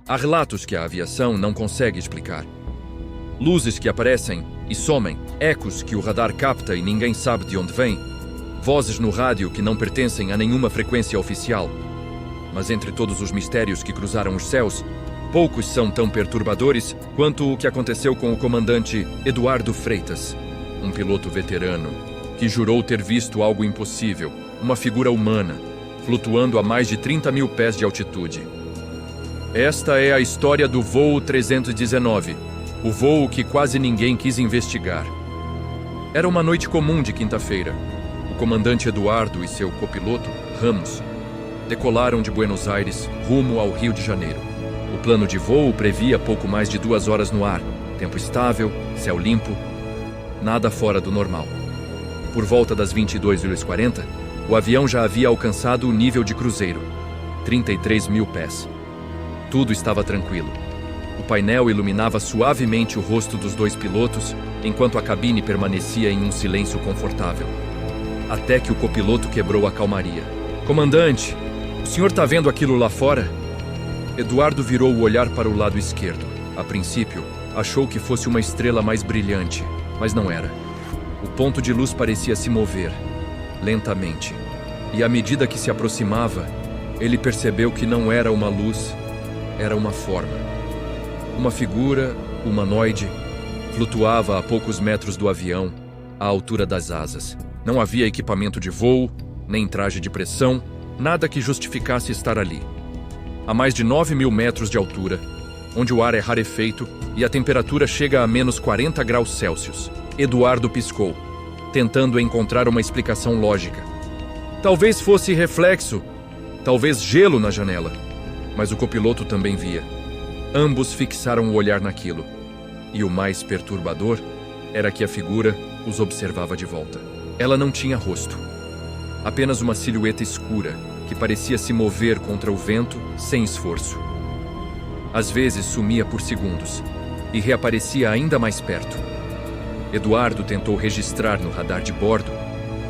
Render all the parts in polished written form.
Há relatos que a aviação não consegue explicar. Luzes que aparecem e somem, ecos que o radar capta e ninguém sabe de onde vêm, vozes no rádio que não pertencem a nenhuma frequência oficial. Mas entre todos os mistérios que cruzaram os céus, poucos são tão perturbadores quanto o que aconteceu com o comandante Eduardo Freitas, um piloto veterano que jurou ter visto algo impossível, uma figura humana, flutuando a mais de 30 mil pés de altitude. Esta é a história do voo 319, o voo que quase ninguém quis investigar. Era uma noite comum de quinta-feira. O comandante Eduardo e seu copiloto, Ramos, decolaram de Buenos Aires rumo ao Rio de Janeiro. O plano de voo previa pouco mais de 2 horas no ar, tempo estável, céu limpo, nada fora do normal. Por volta das 22h40, o avião já havia alcançado o nível de cruzeiro, 33 mil pés. Tudo estava tranquilo. O painel iluminava suavemente o rosto dos 2 pilotos, enquanto a cabine permanecia em um silêncio confortável. Até que o copiloto quebrou a calmaria. "Comandante, o senhor está vendo aquilo lá fora?" Eduardo virou o olhar para o lado esquerdo. A princípio, achou que fosse uma estrela mais brilhante, mas não era. O ponto de luz parecia se mover, lentamente. E à medida que se aproximava, ele percebeu que não era uma luz, era uma forma. Uma figura humanoide flutuava a poucos metros do avião, à altura das asas. Não havia equipamento de voo, nem traje de pressão, nada que justificasse estar ali. A mais de 9 mil metros de altura, onde o ar é rarefeito e a temperatura chega a menos 40 graus Celsius. Eduardo piscou, tentando encontrar uma explicação lógica. Talvez fosse reflexo, talvez gelo na janela, mas o copiloto também via. Ambos fixaram o olhar naquilo, e o mais perturbador era que a figura os observava de volta. Ela não tinha rosto, apenas uma silhueta escura que parecia se mover contra o vento sem esforço. Às vezes sumia por segundos e reaparecia ainda mais perto. Eduardo tentou registrar no radar de bordo,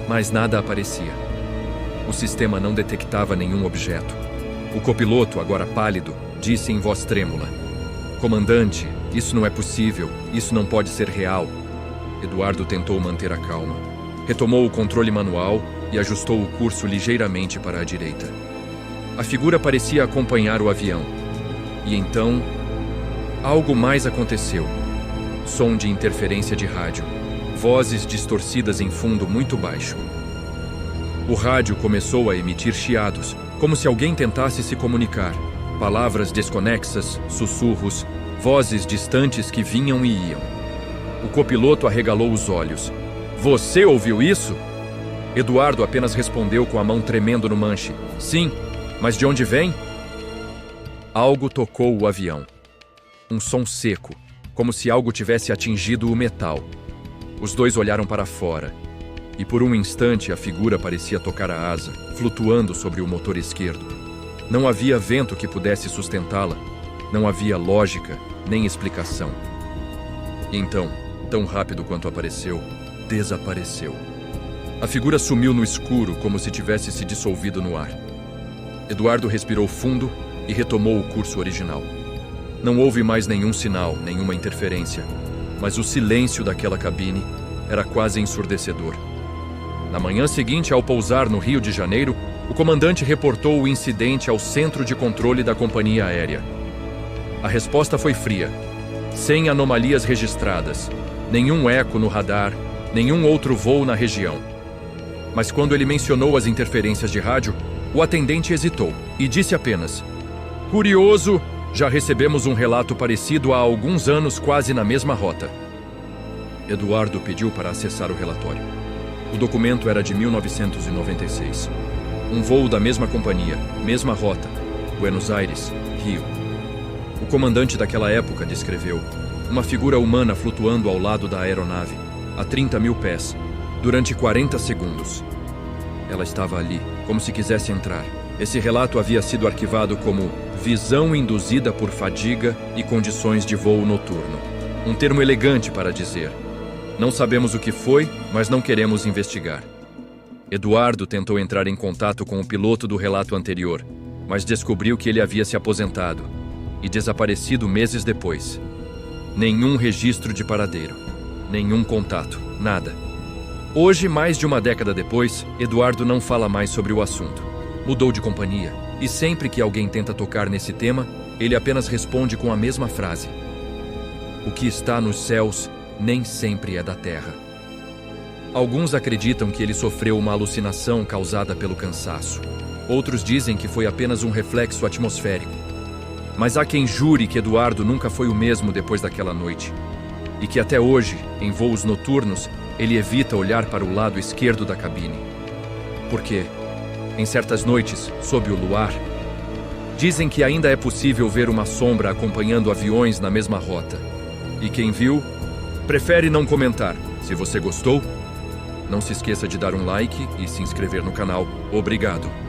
mas nada aparecia. O sistema não detectava nenhum objeto. O copiloto, agora pálido, disse em voz trêmula: "Comandante, isso não é possível, isso não pode ser real." Eduardo tentou manter a calma. Retomou o controle manual e ajustou o curso ligeiramente para a direita. A figura parecia acompanhar o avião. E então, algo mais aconteceu. Som de interferência de rádio. Vozes distorcidas em fundo muito baixo. O rádio começou a emitir chiados, como se alguém tentasse se comunicar. Palavras desconexas, sussurros, vozes distantes que vinham e iam. O copiloto arregalou os olhos. "Você ouviu isso?" Eduardo apenas respondeu com a mão tremendo no manche. "Sim, mas de onde vem?" Algo tocou o avião. Um som seco, como se algo tivesse atingido o metal. Os dois olharam para fora, e por um instante a figura parecia tocar a asa, flutuando sobre o motor esquerdo. Não havia vento que pudesse sustentá-la, não havia lógica nem explicação. E então, tão rápido quanto apareceu, desapareceu. A figura sumiu no escuro como se tivesse se dissolvido no ar. Eduardo respirou fundo e retomou o curso original. Não houve mais nenhum sinal, nenhuma interferência, mas o silêncio daquela cabine era quase ensurdecedor. Na manhã seguinte, ao pousar no Rio de Janeiro, o comandante reportou o incidente ao centro de controle da companhia aérea. A resposta foi fria, sem anomalias registradas, nenhum eco no radar, nenhum outro voo na região. Mas quando ele mencionou as interferências de rádio, o atendente hesitou e disse apenas: "Curioso, já recebemos um relato parecido há alguns anos quase na mesma rota." Eduardo pediu para acessar o relatório. O documento era de 1996. Um voo da mesma companhia, mesma rota, Buenos Aires, Rio. O comandante daquela época descreveu uma figura humana flutuando ao lado da aeronave, a 30 mil pés, durante 40 segundos. Ela estava ali, como se quisesse entrar. Esse relato havia sido arquivado como visão induzida por fadiga e condições de voo noturno. Um termo elegante para dizer: não sabemos o que foi, mas não queremos investigar. Eduardo tentou entrar em contato com o piloto do relato anterior, mas descobriu que ele havia se aposentado. e desaparecido meses depois. Nenhum registro de paradeiro, nenhum contato, nada. Hoje, mais de uma década depois, Eduardo não fala mais sobre o assunto. Mudou de companhia, e sempre que alguém tenta tocar nesse tema, ele apenas responde com a mesma frase: o que está nos céus nem sempre é da terra. Alguns acreditam que ele sofreu uma alucinação causada pelo cansaço. Outros dizem que foi apenas um reflexo atmosférico. Mas há quem jure que Eduardo nunca foi o mesmo depois daquela noite. E que até hoje, em voos noturnos, ele evita olhar para o lado esquerdo da cabine. Porque, em certas noites, sob o luar, dizem que ainda é possível ver uma sombra acompanhando aviões na mesma rota. E quem viu, prefere não comentar. Se você gostou, não se esqueça de dar um like e se inscrever no canal. Obrigado.